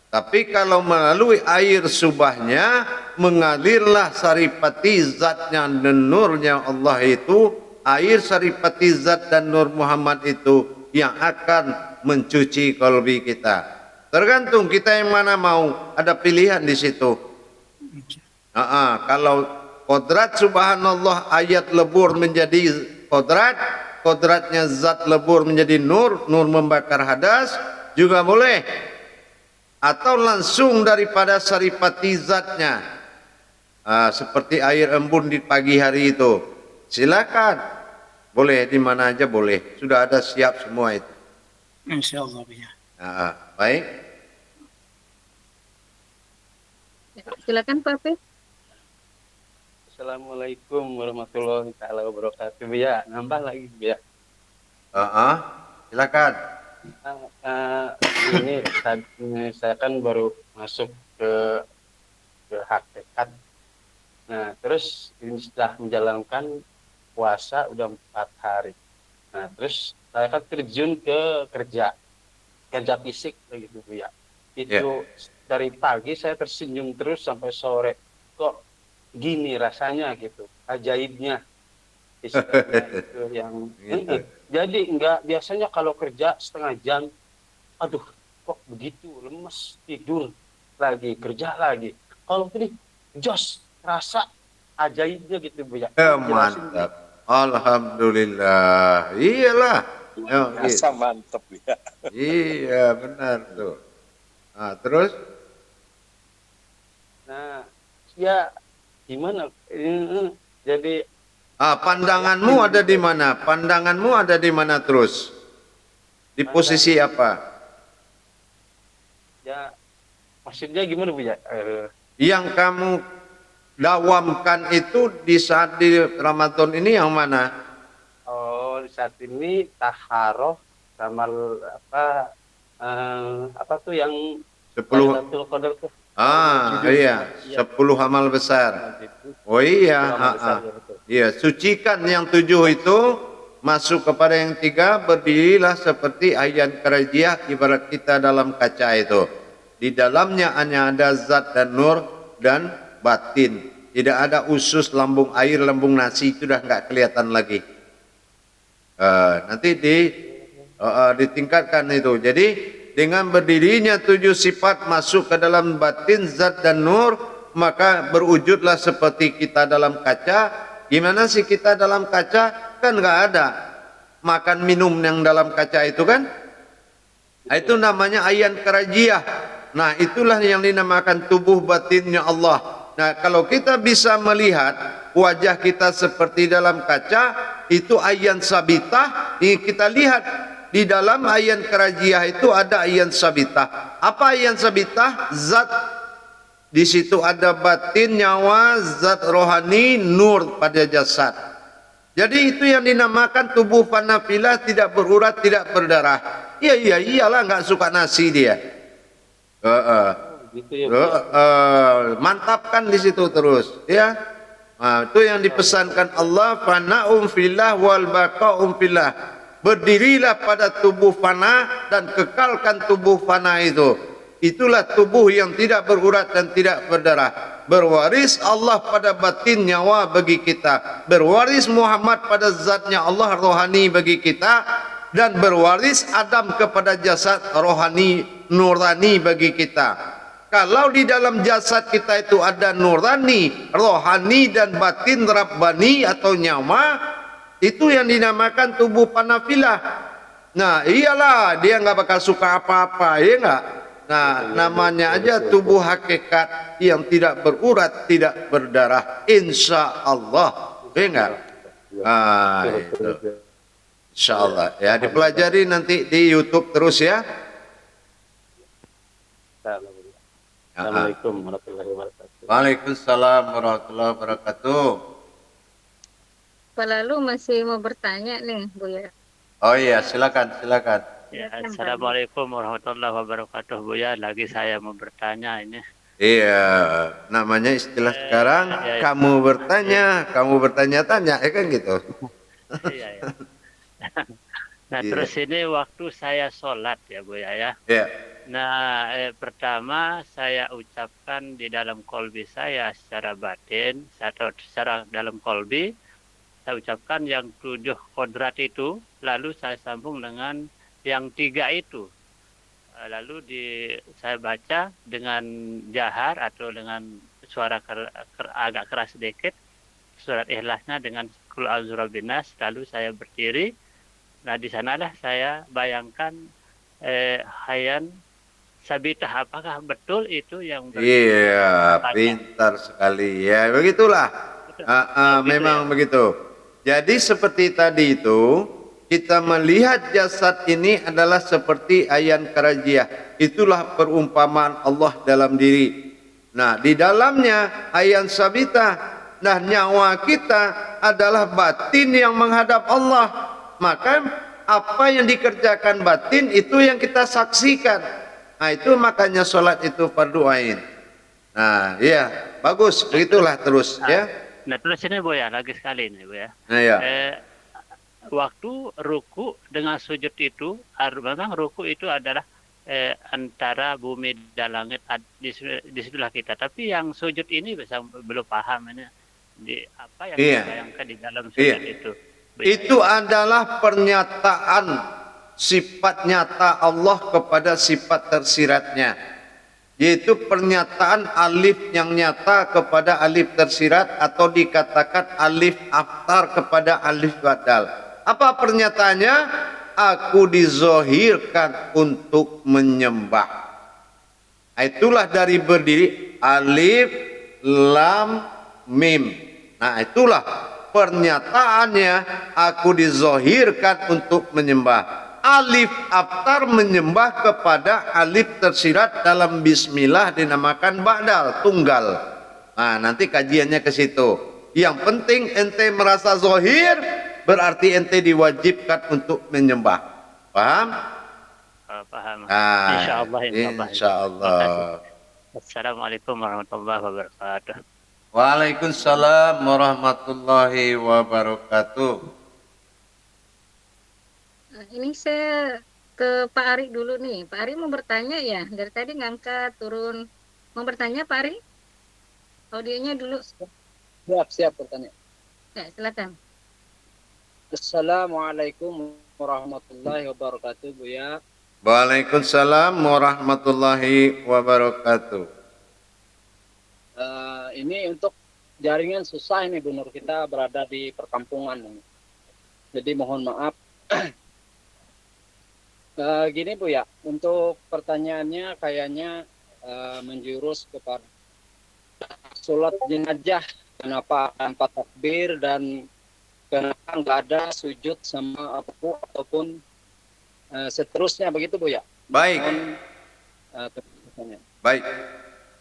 Tapi kalau melalui air subahnya mengalirlah saripati zatnya dan nurnya Allah itu, air saripati zat dan nur Muhammad itu yang akan mencuci kolbi kita. Tergantung kita yang mana mau, ada pilihan di situ. Kalau kodrat subhanallah ayat lebur menjadi kodrat, kodratnya zat lebur menjadi nur, nur membakar hadas juga boleh. Atau langsung daripada saripati zatnya, seperti air embun di pagi hari itu. Silakan, boleh di mana aja boleh. Sudah ada siap semua itu. Insya Allah, ya. Baik. Silakan Pak P. Assalamualaikum warahmatullahi taala wabarakatuh, ya. Nambah lagi, ya. Silakan. Ini saya kan baru masuk ke hakikat. Nah, terus ini setelah menjalankan puasa udah 4 hari. Nah, terus saya kan terjun ke kerja fisik begitu, Bu, ya. Itu dari pagi saya tersenyum terus sampai sore. Kok gini rasanya gitu, ajaibnya. Istilahnya itu yang gitu. Jadi enggak, biasanya kalau kerja setengah jam, aduh kok begitu, lemes, tidur lagi, kerja lagi. Kalau ini jos, rasa ajaibnya gitu, Bu, ya. Mantap. Alhamdulillah. Iyalah. Rasa mantap, ya. Iya, benar tuh. Terus? Nah, ya gimana? Jadi pandanganmu ada di mana? Pandanganmu ada di mana terus? Di posisi apa? Ya, maksudnya gimana, Bu, ya? Yang kamu dawamkan itu di saat di Ramadan ini yang mana? Oh, saat ini taharoh sama apa tuh yang 10. Lailatul Qadar tuh. Iya, 10 amal besar. Oh iya, iya, sucikan yang 7 itu, masuk kepada yang 3, berdirilah seperti ayan kerajiah ibarat kita dalam kaca itu. Di dalamnya hanya ada zat dan nur dan batin. Tidak ada usus, lambung air, lambung nasi, itu dah nggak kelihatan lagi. Nanti ditingkatkan itu. Jadi dengan berdirinya 7 sifat masuk ke dalam batin, zat dan nur, maka berwujudlah seperti kita dalam kaca. Gimana sih kita dalam kaca? Kan nggak ada makan minum yang dalam kaca itu kan? Itu namanya ayan kerajiah. Nah, itulah yang dinamakan tubuh batinnya Allah. Nah, kalau kita bisa melihat wajah kita seperti dalam kaca, itu ayan sabitah. Kita lihat di dalam ayan kerajiah itu ada ayan sabitah. Apa ayan sabitah? Zat. Di situ ada batin, nyawa, zat rohani, nur pada jasad. Jadi itu yang dinamakan tubuh fanafilah, tidak berurat, tidak berdarah. Iyalah, nggak suka nasi dia. Gitu ya, Mantapkan di situ terus, ya. Nah, itu yang dipesankan Allah, fana'um fillah wal baqa'um fillah. Berdirilah pada tubuh fana dan kekalkan tubuh fana itu. Itulah tubuh yang tidak berurat dan tidak berdarah. Berwaris Allah pada batin nyawa bagi kita. Berwaris Muhammad pada zatnya Allah rohani bagi kita. Dan berwaris Adam kepada jasad rohani nurani bagi kita. Kalau di dalam jasad kita itu ada nurani, rohani dan batin rabbani atau nyawa, itu yang dinamakan tubuh panafilah. Nah, iyalah dia nggak bakal suka apa-apa, ya nggak? Nah, namanya aja tubuh hakikat yang tidak berurat, tidak berdarah. Insya Allah, ya nggak? Ah, itu. Insya Allah. Ya, dipelajari nanti di YouTube terus ya. Assalamualaikum warahmatullahi wabarakatuh. Waalaikumsalam warahmatullahi wabarakatuh. Pak Lalu masih mau bertanya nih, Bu ya. Oh iya, silakan. Ya, Assalamualaikum warahmatullahi wabarakatuh, Buya. Lagi saya mau bertanya ini. Iya, namanya istilah sekarang kamu bertanya-tanya, ya kan gitu. Iya. Nah, terus ini waktu saya sholat ya, Buya ya. Iya. Nah, pertama saya ucapkan di dalam kolbi saya secara batin atau secara dalam kolbi, saya ucapkan yang 7 kodrat itu, lalu saya sambung dengan yang 3 itu. Lalu saya baca dengan jahar atau dengan suara agak keras sedikit, surat ikhlasnya dengan Qul a'udzu birabbinas, lalu saya berdiri. Nah, di sanalah saya bayangkan hayan sabitah, apakah betul itu yang Iya, pintar sekali ya, begitulah. Memang begitu. Jadi seperti tadi itu, kita melihat jasad ini adalah seperti ayan karajiah. Itulah perumpamaan Allah dalam diri. Nah, di dalamnya ayan sabitah. Nah, nyawa kita adalah batin yang menghadap Allah. Maka apa yang dikerjakan batin itu yang kita saksikan. Nah, itu makanya sholat itu fardu ain. Nah, iya, bagus, begitulah terus ya. Nah, terus ini Bu ya, lagi sekali ini Bu ya. Nah, ya. Waktu ruku dengan sujud itu, memang ruku itu adalah antara bumi dan langit di sebelah kita. Tapi yang sujud ini belum paham ini apa yang dibayangkan di dalam sujud itu. Itu adalah pernyataan sifat nyata Allah kepada sifat tersiratnya, yaitu pernyataan alif yang nyata kepada alif tersirat, atau dikatakan alif aftar kepada alif badal. Apa pernyataannya? Aku dizohirkan untuk menyembah. Itulah dari berdiri alif lam mim. Nah, itulah pernyataannya, aku dizohirkan untuk menyembah. Alif aftar menyembah kepada alif tersirat dalam bismillah dinamakan ba'dal, tunggal. Nah, nanti kajiannya ke situ. Yang penting ente merasa zahir, berarti ente diwajibkan untuk menyembah. Paham? Paham. Ah, Insyaallah, insyaallah. Assalamualaikum warahmatullahi wabarakatuh. Waalaikumsalam warahmatullahi wabarakatuh. Nah, ini saya ke Pak Ari dulu nih. Pak Ari mau bertanya ya? Dari tadi ngangkat turun. Mau bertanya Pak Ari? Audionya dulu. Siap bertanya. Ya, silakan. Assalamualaikum warahmatullahi wabarakatuh, Buya. Waalaikumsalam warahmatullahi wabarakatuh. Ini untuk jaringan susah ini, Bu Nur, kita berada di perkampungan. Jadi mohon maaf. Gini Bu ya, untuk pertanyaannya kayaknya menjurus kepada sholat jenazah. Kenapa 4 takbir dan kenapa nggak ada sujud sama apa ataupun seterusnya begitu Bu ya? Baik. Baik.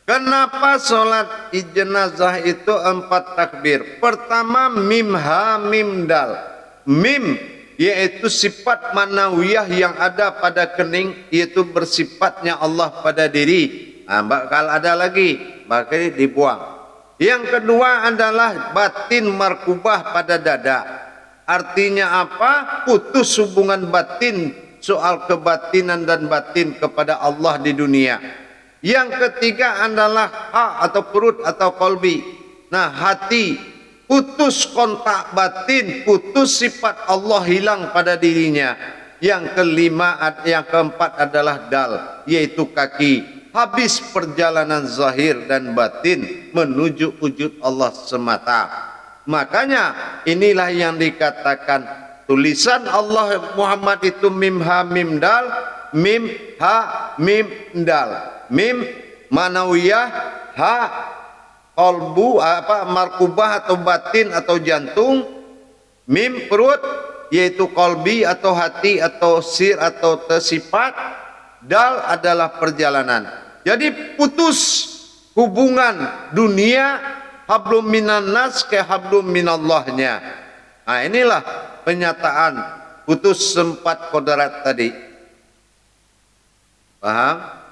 Kenapa sholat jenazah itu 4 takbir? Pertama mim ha mim dal. Mim yaitu sifat manawiyah yang ada pada kening, yaitu bersifatnya Allah pada diri. Nah, bakal ada lagi, maka dibuang. Yang kedua adalah batin markubah pada dada. Artinya apa? Putus hubungan batin, soal kebatinan dan batin kepada Allah di dunia. Yang ketiga adalah ha atau perut atau kolbi. Nah, hati putus kontak batin, putus sifat Allah hilang pada dirinya. Yang kelima, yang keempat adalah dal, yaitu kaki. Habis perjalanan zahir dan batin menuju wujud Allah semata. Makanya inilah yang dikatakan tulisan Allah Muhammad itu mim ha mim dal, mim ha mim dal. Mim manawiyah, ha kolbu apa markubah atau batin atau jantung, mim perut yaitu kolbi atau hati atau sir atau sifat, dal adalah perjalanan. Jadi putus hubungan dunia, hablum minan nas ke hablum minallahnya. Nah, inilah penyataan putus 4 kodrat tadi. Paham?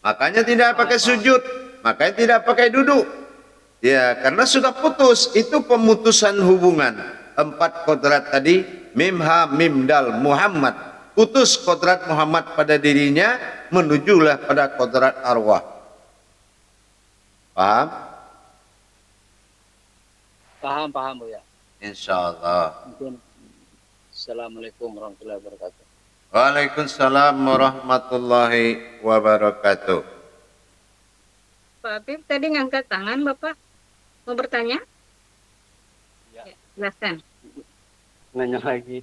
Makanya tidak pakai sujud, makanya tidak pakai duduk. Ya, karena sudah putus, itu pemutusan hubungan. 4 kodrat tadi, mim ha mim dal Muhammad. Putus kodrat Muhammad pada dirinya, menujulah pada kodrat arwah. Paham? Paham Bu ya. Insyaallah. Assalamualaikum warahmatullahi wabarakatuh. Waalaikumsalam warahmatullahi wabarakatuh. Pak Habib tadi ngangkat tangan Bapak. Mau bertanya? Ya, silakan. Nanya lagi.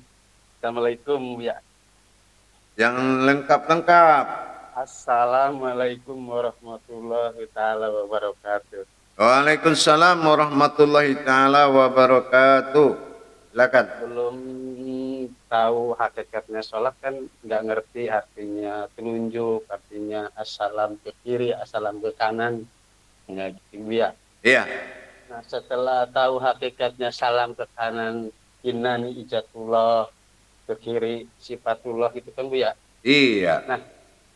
Assalamualaikum ya. Yang lengkap-lengkap. Assalamualaikum warahmatullahi taala wabarakatuh. Waalaikumsalam warahmatullahi taala wabarakatuh. Silakan. Belum tahu hakikatnya sholat kan nggak ngerti artinya telunjuk, artinya assalam ke kiri, assalam ke kanan, nggak gitu ya. Iya. Nah setelah tahu hakikatnya salam ke kanan inani ijatullah, ke kiri sifatullah gitu kan Bu ya. Iya. Nah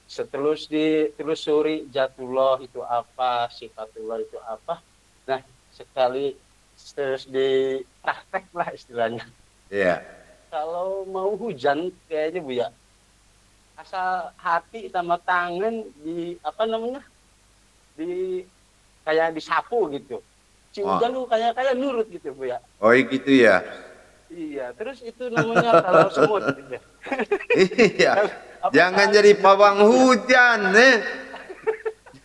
setelus ditelusuri jatullah itu apa, sifatullah itu apa. Nah sekali terus dipraktek lah istilahnya. Iya. Kalau mau hujan kayaknya Bu ya, asal hati sama tangan di apa namanya, di kayak disapu gitu. Si hujan tuh kayak nurut gitu Bu ya. Oh gitu ya. Iya, terus itu namanya kalau semut gitu. Iya. Jangan jadi pawang hujan,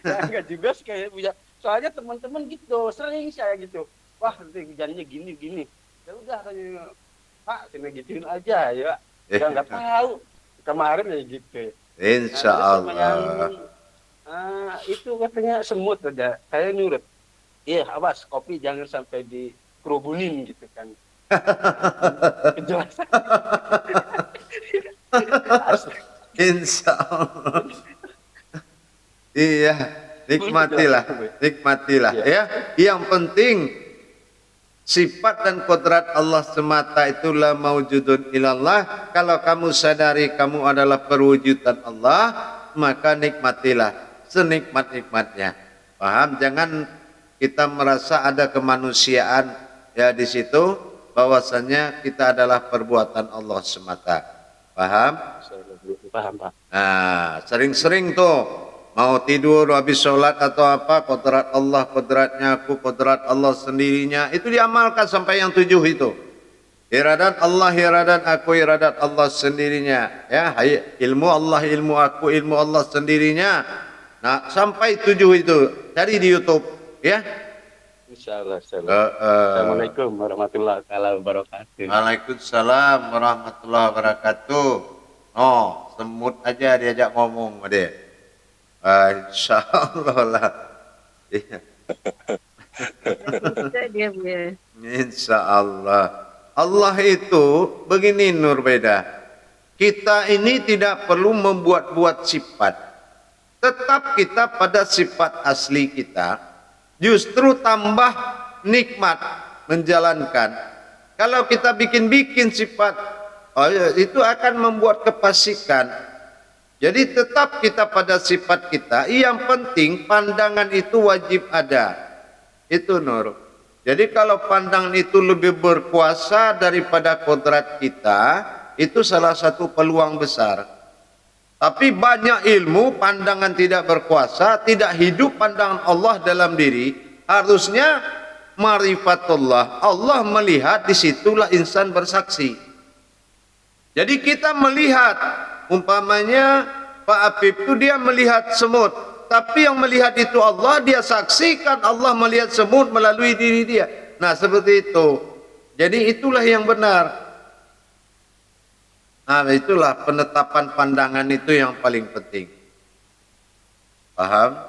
Ya, enggak juga sih kayak Bu ya. Soalnya teman-teman gitu, sering saya gitu. Wah, nanti hujannya gini. Ya udah kayak Pak, kena gituin aja ya. Ya nggak tahu. Kemarin ya gitu. Insya Allah. Itu katanya semut aja. Saya nurut. Iya, awas kopi jangan sampai dikerubunin gitu kan. Kejelasan. Insya Allah. Iya. Nikmatilah, nikmatilah ya. Yang penting sifat dan kodrat Allah semata itulah maujudun ilallah. Kalau kamu sadari kamu adalah perwujudan Allah, maka nikmatilah senikmat-nikmatnya. Paham? Jangan kita merasa ada kemanusiaan ya di situ, bahwasanya kita adalah perbuatan Allah semata. Paham? Paham, Pak. Nah, sering-sering tuh mau tidur habis sholat atau apa, kodrat Allah, kodratnya aku, kodrat Allah sendirinya, itu diamalkan sampai yang 7 itu. Iradat Allah, iradat aku, iradat Allah sendirinya. Ya, ilmu Allah, ilmu aku, ilmu Allah sendirinya. Nah, sampai 7 itu. Cari di YouTube, ya. Insyaallah. Assalamualaikum warahmatullahi wabarakatuh. Waalaikumsalam warahmatullahi wabarakatuh. Oh, semut aja diajak ngomong sama dia. Insyaallah lah. Iya. Insyaallah. Allah itu begini Nur Beda. Kita ini tidak perlu membuat-buat sifat. Tetap kita pada sifat asli kita. Justru tambah nikmat menjalankan. Kalau kita bikin-bikin sifat, itu akan membuat kefasikan. Jadi tetap kita pada sifat kita. Yang penting pandangan itu wajib ada. Itu Nur. Jadi kalau pandangan itu lebih berkuasa daripada kodrat kita, itu salah satu peluang besar. Tapi banyak ilmu, pandangan tidak berkuasa, tidak hidup pandangan Allah dalam diri. Harusnya marifatullah. Allah melihat, disitulah insan bersaksi. Jadi kita melihat, umpamanya Pak Apip itu dia melihat semut. Tapi yang melihat itu Allah, dia saksikan Allah melihat semut melalui diri dia. Nah seperti itu. Jadi itulah yang benar. Nah itulah penetapan pandangan itu yang paling penting. Paham?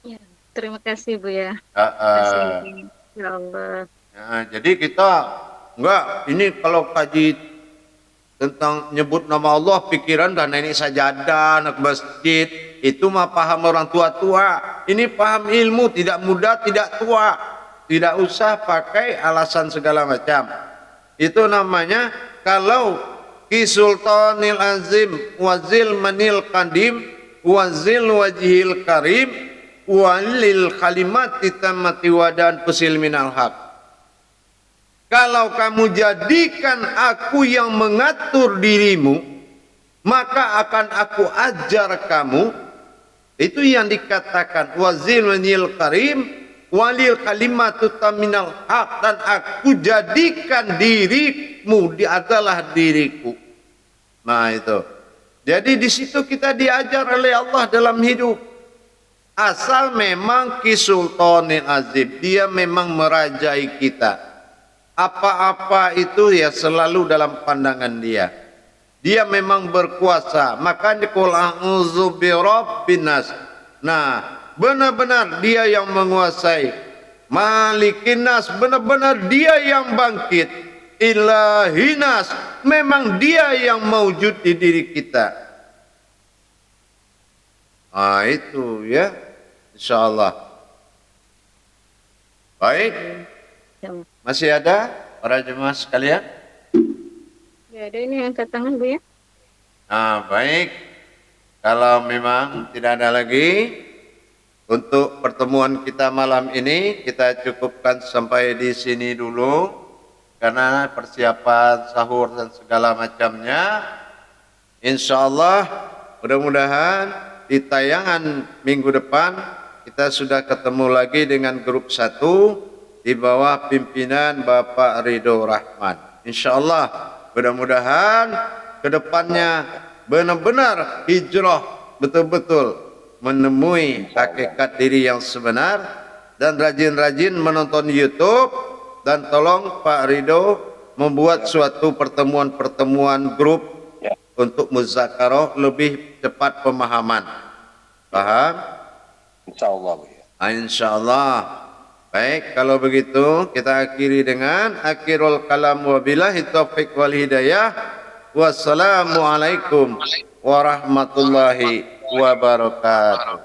Ya, terima kasih Bu ya. Ya Allah. Nah, jadi kita enggak, ini kalau kaji tentang nyebut nama Allah, pikiran dan nenek sajadah, anak masjid, itu mah paham orang tua-tua. Ini paham ilmu, tidak muda, tidak tua. Tidak usah pakai alasan segala macam. Itu namanya kalau Ki Sultanil Azim wazil manil qadim wazil wajhil karim walil kalimat tammati wadan pusil minal haq. Kalau kamu jadikan aku yang mengatur dirimu, maka akan aku ajar kamu. Itu yang dikatakan wazil manil karim walil kalimatu taminal haq, dan aku jadikan dirimu adalah diriku. Nah itu. Jadi di situ kita diajar oleh Allah dalam hidup. Asal memang Ki Sultanil Azim, dia memang merajai kita. Apa-apa itu ya selalu dalam pandangan dia. Dia memang berkuasa. Makanya qul a'udzu birabbin nas. Nah, benar-benar dia yang menguasai. Malikin nas, benar-benar dia yang bangkit. Ilahinas, memang dia yang mewujud di diri kita. Nah itu ya, insyaallah. Baik, masih ada para jemaah sekalian? Ya ada ini angkat tangan Bu ya. Nah baik, kalau memang tidak ada lagi, untuk pertemuan kita malam ini kita cukupkan sampai di sini dulu. Karena persiapan sahur dan segala macamnya, insya Allah mudah-mudahan di tayangan minggu depan kita sudah ketemu lagi dengan grup 1 di bawah pimpinan Bapak Ridho Rahman. Insya Allah mudah-mudahan kedepannya benar-benar hijrah betul-betul menemui hakikat diri yang sebenar, dan rajin-rajin menonton YouTube. Dan tolong Pak Ridho membuat suatu pertemuan-pertemuan grup untuk muzakarah lebih cepat pemahaman. Paham? Insyaallah. Insyaallah. Baik, kalau begitu kita akhiri dengan akhirul kalam wabillahi taufiq wal hidayah. Wassalamualaikum warahmatullahi wabarakatuh.